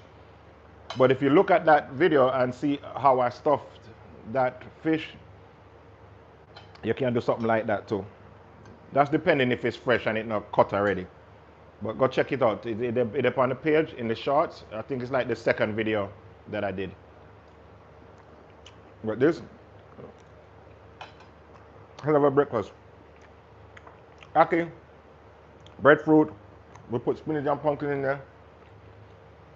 But if you look at that video and see how I stuffed that fish, you can do something like that too. That's depending if it's fresh and it's not cut already. But go check it out. It's up on the page in the shorts. I think it's like the second video that I did. But this, hell of a breakfast. Ackee, breadfruit. We put spinach and pumpkin in there.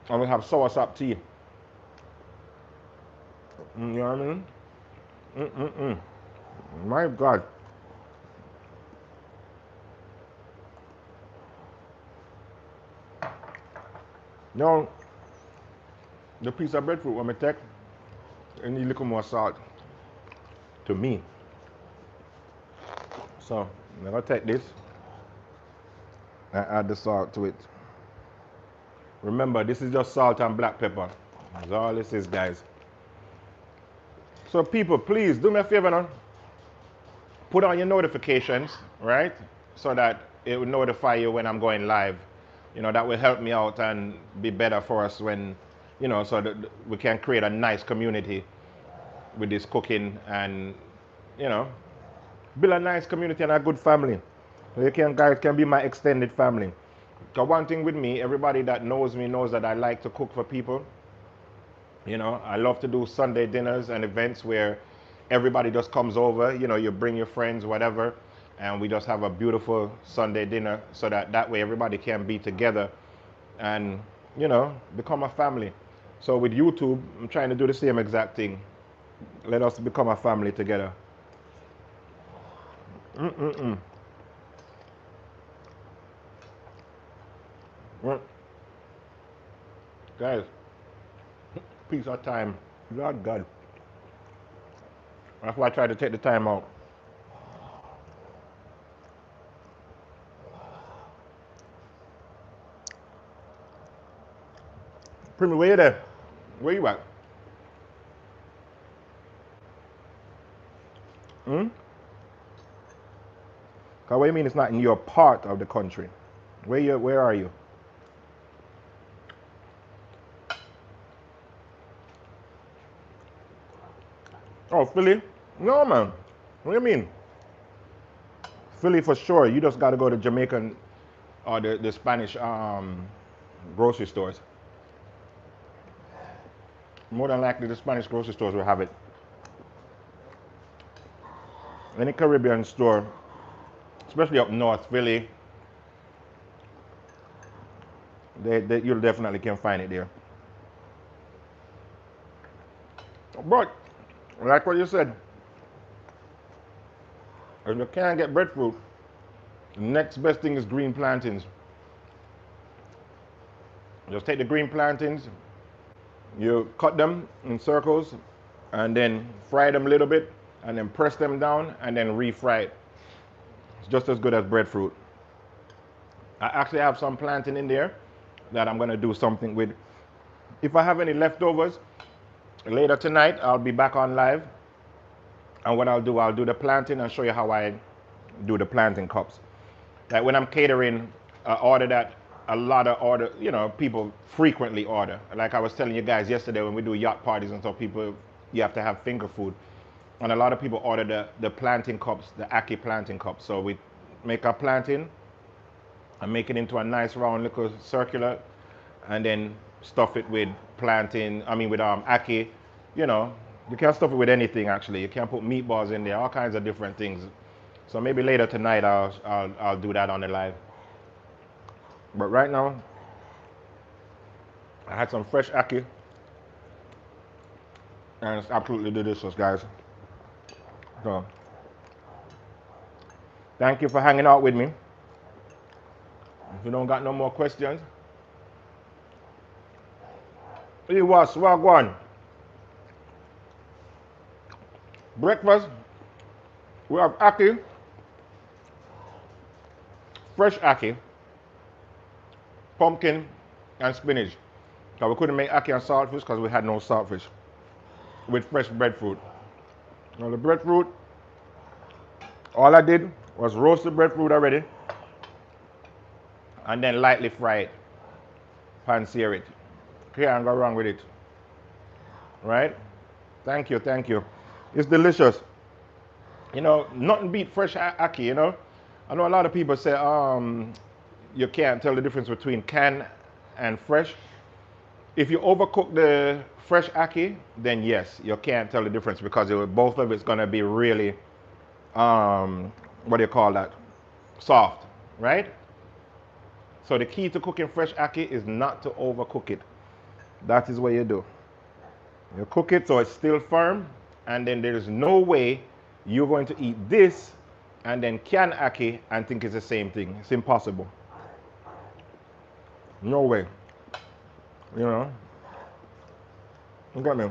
And we have soursop tea. You know what I mean? My God. Now, the piece of breadfruit when I take, it need a little more salt to me. So I'm gonna take this and add the salt to it. Remember, this is just salt and black pepper. That's all this is, guys. So people, please do me a favor now. Put on your notifications, right? So that it will notify you when I'm going live. That will help me out and be better for us when, so that we can create a nice community with this cooking and, build a nice community and a good family. You can, guys can be my extended family. So one thing with me, everybody that knows me knows that I like to cook for people. You know, I love to do Sunday dinners and events where everybody just comes over. You know, you bring your friends, whatever, and we just have a beautiful Sunday dinner so that that way everybody can be together and, you know, become a family. So with YouTube, I'm trying to do the same exact thing. Let us become a family together. Mm-mm-mm. Well, guys, piece of time. Lord God. That's why I try to take the time out. Primi, where you there? Where you at? Hmm? What do you mean it's not in your part of the country? Where are you? Oh, Philly? No, man. What do you mean? Philly for sure. You just got to go to Jamaican or the Spanish grocery stores. More than likely, the Spanish grocery stores will have it. Any Caribbean store, especially up north, Philly, you definitely can find it there. But, like what you said, if you can't get breadfruit, the next best thing is green plantains. Just take the green plantains, you cut them in circles, and then fry them a little bit, and then press them down, and then refry it. It's just as good as breadfruit. I actually have some plantain in there that I'm gonna do something with. If I have any leftovers, later tonight I'll be back on live, and what I'll do the plantain and show you how I do the plantain cups. Like when I'm catering, I order that a lot of you know, people frequently order. Like I was telling you guys yesterday when we do yacht parties and stuff, people, you have to have finger food. And a lot of people order the plantain cups, the Ackee plantain cups. So we make our plantain and make it into a nice round little circular and then stuff it with plantain, with Ackee. You know, you can stuff it with anything actually. You can put meatballs in there, all kinds of different things. So maybe later tonight I'll do that on the live. But right now, I had some fresh Ackee and it's absolutely delicious, guys. So thank you for hanging out with me. If you don't got no more questions, it was Wagwan. Breakfast, we have Ackee, fresh Ackee, pumpkin, and spinach. So we couldn't make Ackee and saltfish because we had no saltfish with fresh breadfruit. Now the breadfruit, all I did was roast the breadfruit already and then lightly fry it, pan sear it. Can't go wrong with it, right? Thank you, thank you. It's delicious. You know, nothing beat fresh Ackee, you know. I know a lot of people say you can't tell the difference between canned and fresh. If you overcook the fresh Ackee, then yes, you can't tell the difference because both of it's gonna be really, what do you call that? Soft, right? So the key to cooking fresh Ackee is not to overcook it. That is what you do. You cook it so it's still firm, and then there's no way you're going to eat this and then can Ackee and think it's the same thing. It's impossible. No way. You know? Look at me.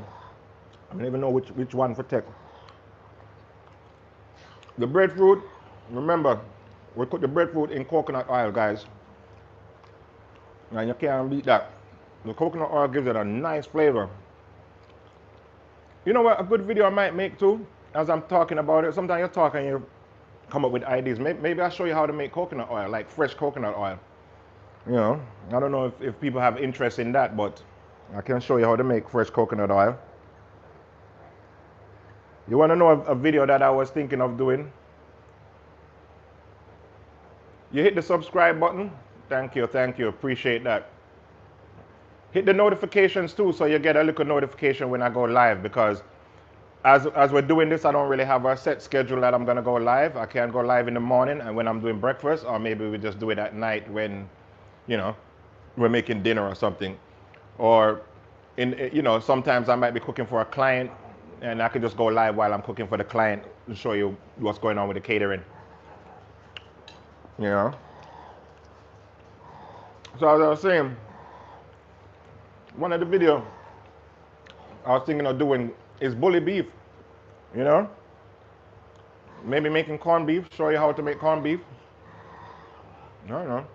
I don't even know which one for take. The breadfruit, remember, we cook the breadfruit in coconut oil, guys. And you can't beat that. The coconut oil gives it a nice flavor. You know what, a good video I might make too, as I'm talking about it. Sometimes you're talking and you come up with ideas. Maybe I'll show you how to make coconut oil, like fresh coconut oil. You know, I don't know if people have interest in that, but I can show you how to make fresh coconut oil. You want to know a video that I was thinking of doing? you hit the subscribe button. Thank you, appreciate that. Hit the notifications too, so you get a little notification when I go live, because as we're doing this, I don't really have a set schedule that I'm gonna go live. I can go live in the morning and when I'm doing breakfast, or maybe we just do it at night when, you know, we're making dinner or something. Or sometimes I might be cooking for a client and I can just go live while I'm cooking for the client to show you what's going on with the catering. You know. So as I was saying, one of the videos I was thinking of doing is bully beef. You know, maybe making corned beef, show you how to make corned beef. I don't know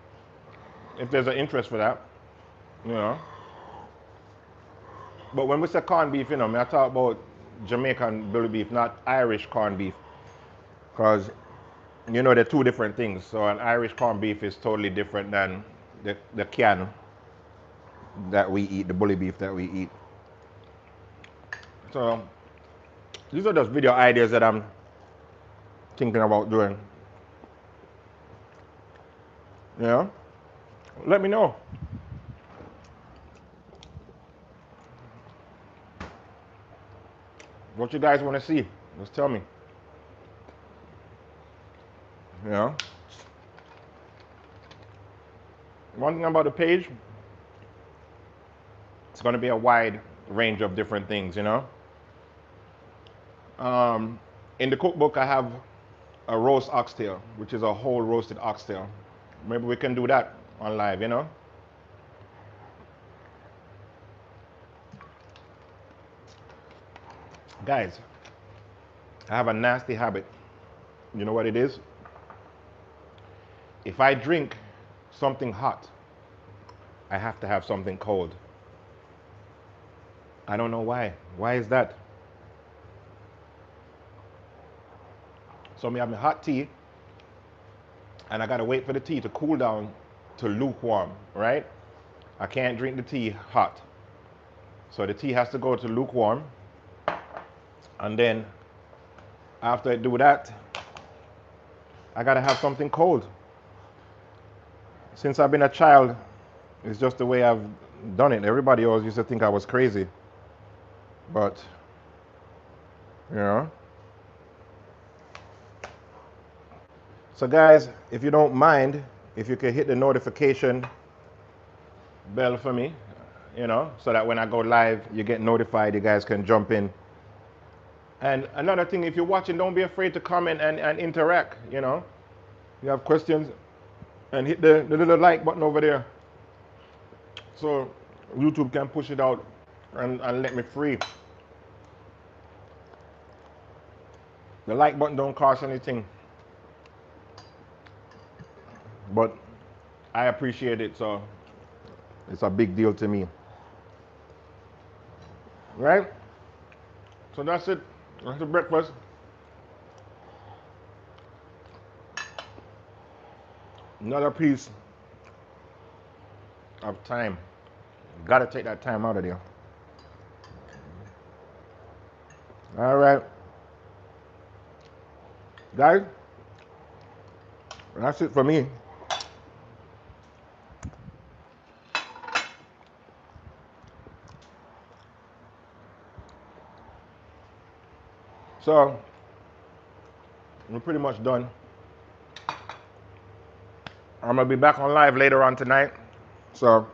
if there's an interest for that. You know, but when we say corned beef, I talk about Jamaican bully beef, not Irish corned beef, because they're two different things. So an Irish corned beef is totally different than the can that we eat, the bully beef that we eat. So these are just video ideas that I'm thinking about doing. Let me know. What you guys want to see? Just tell me. One thing about the page, it's going to be a wide range of different things, In the cookbook, I have a roast oxtail, which is a whole roasted oxtail. Maybe we can do that on live, Guys, I have a nasty habit. You know what it is? If I drink something hot, I have to have something cold. I don't know why. Why is that? So I have my hot tea, and I gotta wait for the tea to cool down to lukewarm, right? I can't drink the tea hot. So the tea has to go to lukewarm, and then after I do that, I gotta have something cold. Since I've been a child, it's just the way I've done it. Everybody always used to think I was crazy, but So guys, if you don't mind, if you could hit the notification bell for me, so that when I go live, you get notified, you guys can jump in. And another thing, if you're watching, don't be afraid to comment and interact, You have questions, and hit the little like button over there, so YouTube can push it out and let me free. The like button don't cost anything, but I appreciate it, so it's a big deal to me. Right? So that's it. That's the breakfast. Another piece of time. Gotta take that time out of there. All right. Guys, that's it for me. So, we're pretty much done. I'm gonna be back on live later on tonight. So,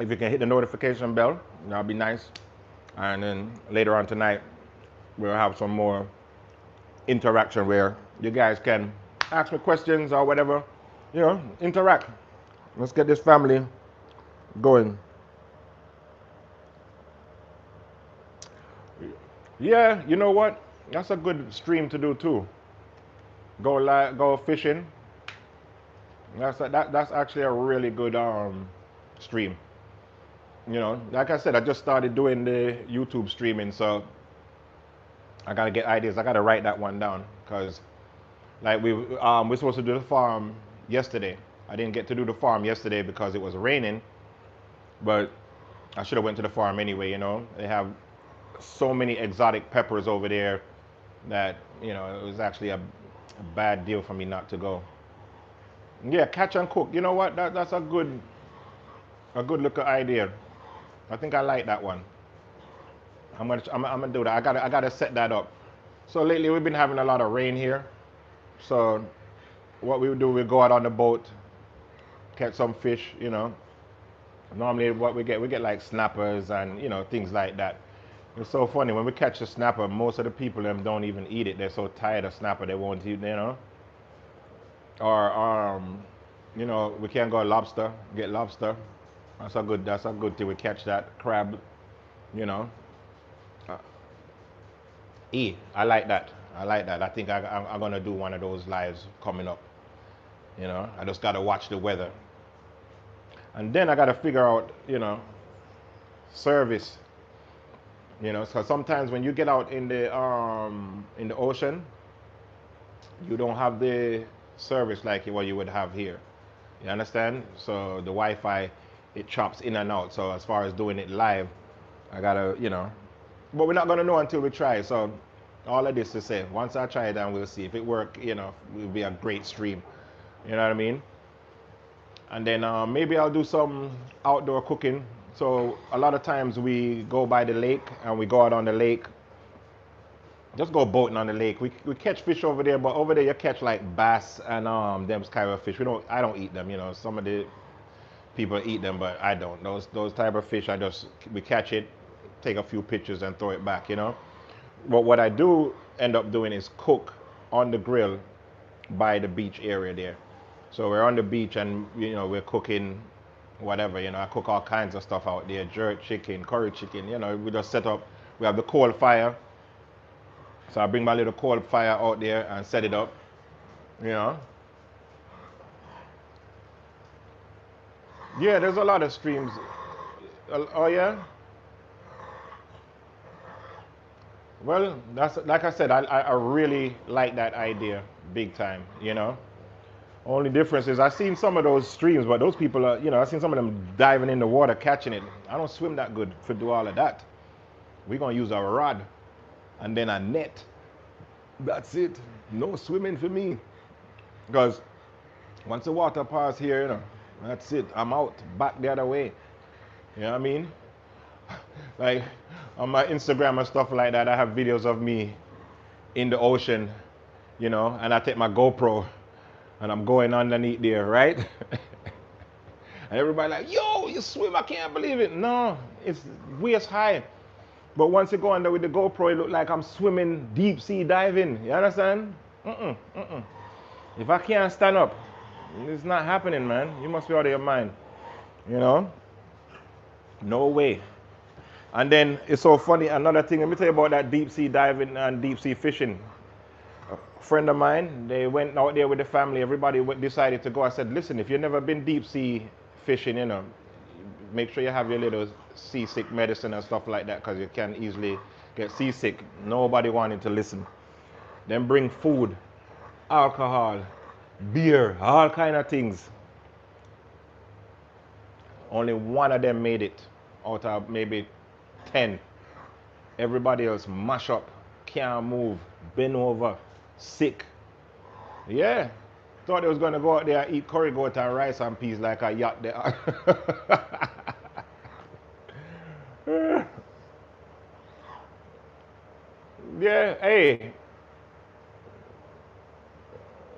if you can hit the notification bell, that'll be nice. And then later on tonight, we'll have some more interaction where you guys can ask me questions or whatever, interact. Let's get this family going. Yeah, you know what? That's a good stream to do too. Go fishing. That's actually a really good stream. Like I said, I just started doing the YouTube streaming, so I gotta get ideas. I gotta write that one down, because like we're supposed to do the farm yesterday. I didn't get to do the farm yesterday because it was raining, but I should have went to the farm anyway. They have so many exotic peppers over there that it was actually a bad deal for me not to go. Yeah, catch and cook. You know what? That's a good little idea. I think I like that one. I'm gonna do that. I gotta set that up. So lately we've been having a lot of rain here. So what we do, we go out on the boat, catch some fish. Normally what we get like snappers and things like that. It's so funny when we catch a snapper. Most of the people them don't even eat it. They're so tired of snapper they won't eat. Or we can go lobster, get lobster. That's a good thing. We catch that crab. You know, uh, I like that. I like that. I think I'm gonna do one of those lives coming up. I just gotta watch the weather, and then I gotta figure out service. So sometimes when you get out in the ocean, you don't have the service like what you would have here. You understand? So the Wi-Fi, it chops in and out. So as far as doing it live, I gotta, but we're not gonna know until we try. So all of this to say, once I try it, and we'll see if it work. It'll be a great stream. You know what I mean? And then maybe I'll do some outdoor cooking. So a lot of times we go by the lake and we go out on the lake. Just go boating on the lake. We catch fish over there, but over there you catch like bass and them kind of fish. I don't eat them. Some of the people eat them, but I don't. Those type of fish, we catch it, take a few pictures and throw it back. But what I do end up doing is cook on the grill by the beach area there. So we're on the beach and we're cooking whatever. I cook all kinds of stuff out there: jerk chicken, curry chicken. We just set up. We have the coal fire. So I bring my little coal fire out there and set it up. You know. Yeah, there's a lot of streams. Oh yeah. Well, that's like I said. I really like that idea big time. Only difference is I've seen some of those streams, but those people are, I've seen some of them diving in the water, catching it. I don't swim that good to do all of that. We're gonna use our rod and then a net. That's it. No swimming for me. Because once the water pass here, that's it. I'm out, back the other way. You know what I mean? Like on my Instagram and stuff like that, I have videos of me in the ocean, and I take my GoPro and I'm going underneath there, right? And everybody like, yo, you swim, I can't believe it. No, it's waist high. But once you go under with the GoPro, it look like I'm swimming deep sea diving. You understand? If I can't stand up, it's not happening, man. You must be out of your mind. You know? No way. And then it's so funny, another thing, let me tell you about that deep sea diving and deep sea fishing. A friend of mine, they went out there with the family, everybody decided to go. I said, listen, if you've never been deep sea fishing, make sure you have your little seasick medicine and stuff like that, because you can easily get seasick. Nobody wanted to listen. Then bring food, alcohol, beer, all kind of things. Only one of them made it out of maybe 10. Everybody else mash up, can't move, bend over, sick. Yeah. Thought they was gonna go out there and eat curry goat and rice and peas like a yacht there. Yeah, hey.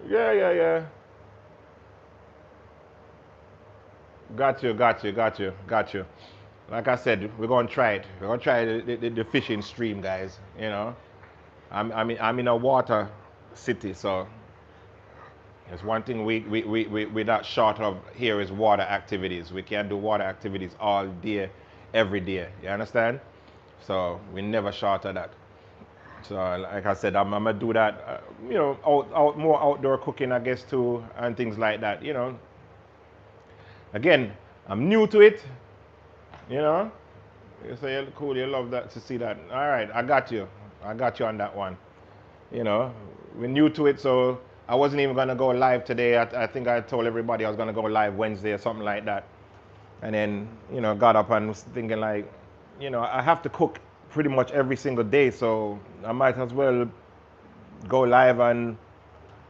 Yeah. Got you. Like I said, we're gonna try it. We're gonna try the fishing stream, guys. I'm in a water city, so there's one thing we're not short of here is water activities. We can do water activities all day, every day. You understand? So we're never short of that. So like I said, I'm gonna do that. More outdoor cooking, I guess, too, and things like that. Again, I'm new to it. You know. You say cool. You love that to see that. All right, I got you. I got you on that one. We're new to it, so I wasn't even gonna go live today. I think I told everybody I was gonna go live Wednesday or something like that. And then, got up and was thinking like, I have to cook pretty much every single day, so I might as well go live and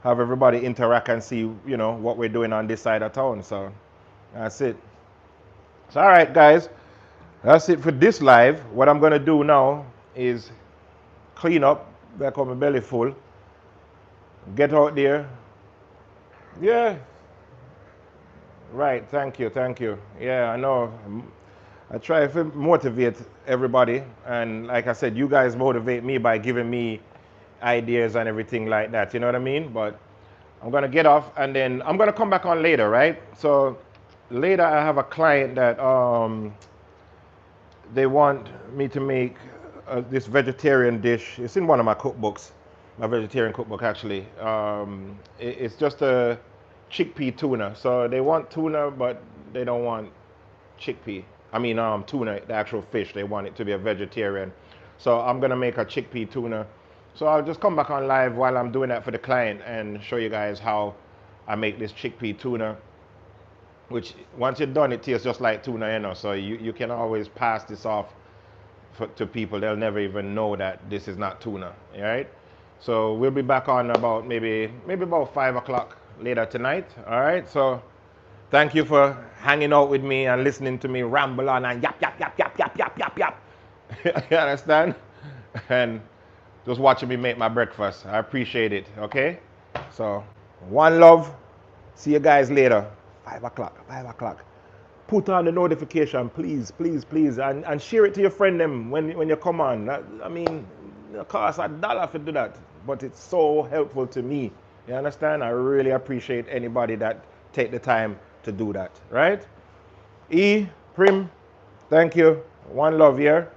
have everybody interact and see, you know, what we're doing on this side of town. So that's it. So all right, guys, that's it for this live. What I'm gonna do now is clean up, back up my belly full, get out there. Yeah, right. Thank you, thank you. Yeah, I know. I try to motivate everybody, and like I said, you guys motivate me by giving me ideas and everything like that. You know what I mean? But I'm gonna get off, and then I'm gonna come back on later, right? So later, I have a client that they want me to make this vegetarian dish. It's in one of my cookbooks, my vegetarian cookbook actually. It's just a chickpea tuna. So they want tuna, but they don't want chickpea. I mean, tuna, the actual fish. They want it to be a vegetarian. So I'm gonna make a chickpea tuna. So I'll just come back on live while I'm doing that for the client and show you guys how I make this chickpea tuna. Which once you're done, it tastes just like tuna, you know. So you can always pass this off to people. They'll never even know that this is not tuna, all right? So we'll be back on about maybe about 5 o'clock later tonight, all right? So thank you for hanging out with me and listening to me ramble on and yap, yap, yap, yap, yap, yap, yap, yap. You understand? And just watching me make my breakfast. I appreciate it, okay? So, one love. See you guys later. 5 o'clock, 5 o'clock. Put on the notification, please, please, please, and share it to your friend them when you come on. I mean, it costs $1 to do that, but it's so helpful to me. You understand? I really appreciate anybody that take the time to do that, right? E, Prim, thank you. One love here.